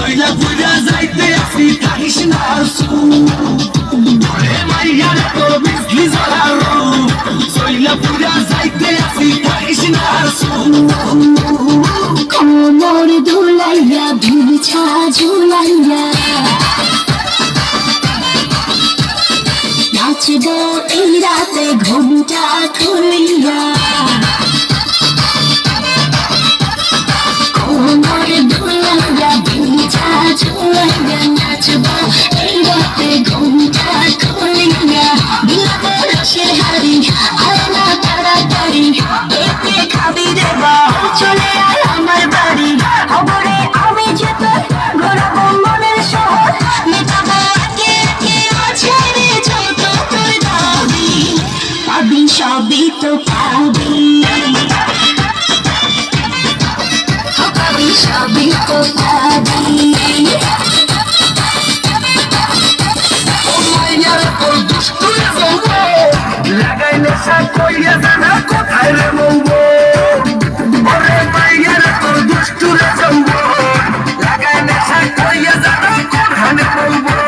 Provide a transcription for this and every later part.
সইলা পুইরা যাইতে আসি থাকিস না ওরে মাইয়ার তো বিজলি জ্বালালো সইলা পুইরা যাইতে আসি থাকিস না কোমর ধুলাইয়া ভিছা ঝুলাইয়া নাচব এই রাতে ঘুমটা খুলিয়া কোমর ধুলাইয়া ভিছা ঝুলাইয়া নাচব এই রাতে ঘুমটা খুলিয়া বিলাপ রসের হাড়ি আয় না তাড়াতাড়ি এতে খাবি দেবা চলে আয় আমার বাড়ি খবরে আমি যেত ঘোরাবো মনের শহর মেটাবো একে একে আছে রে যত তোর দাবি পাবি সবই তো পাবি পাবি সবই তো পাবি ও মাইয়ার তো দুষ্টু জমবো লাগাই নেশা কইয়া জানা কোথায় রে মঙ্গো ওরে মাইয়ার তো দুষ্টু জমবো লাগাই নেশা কইয়া জানা কোথায় রে মঙ্গো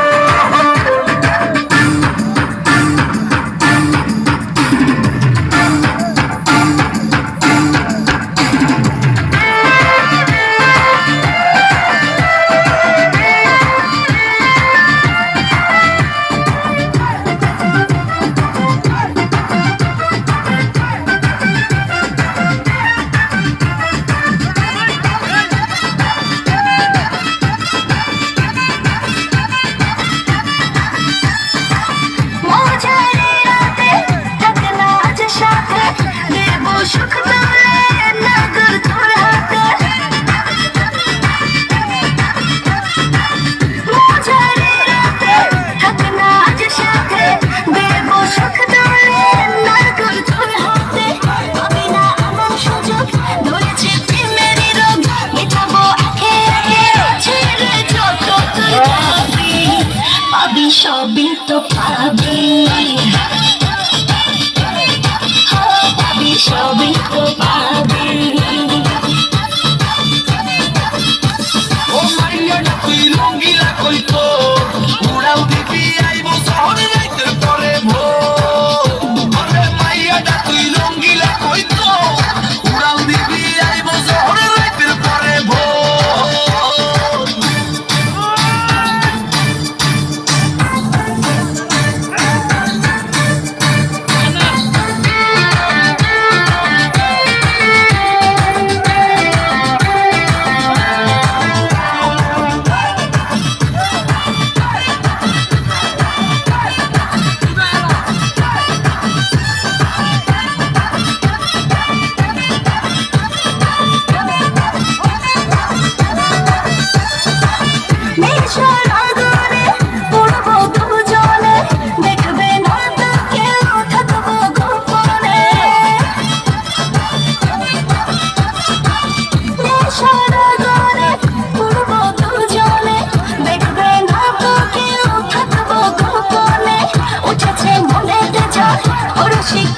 সবই তো পাবি পাবি সবই তো পাবি ও মাইয়াটা তুই রঙ্গিলা কইতো উড়াও দিবি আইবো শহরে যাইতে পরে ভোর ওরে মাইয়াটা তুই রঙ্গিলা কইতো উড়াও দিবি আইবো শহরে যাইতে পরে ভোর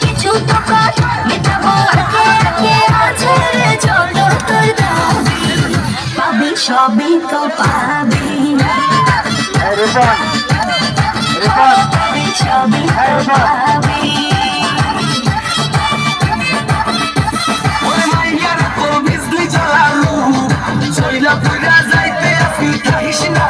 কিছু তো কর মেটাবো একে একে আছে রে চলো তোর দাবি পাবি সবই তো পাবি পাবি সবই তো পাবি ওরে মাইয়ার তো বিজলি জ্বালালো সইলা পুইরা যাইতে আসি থাকিস না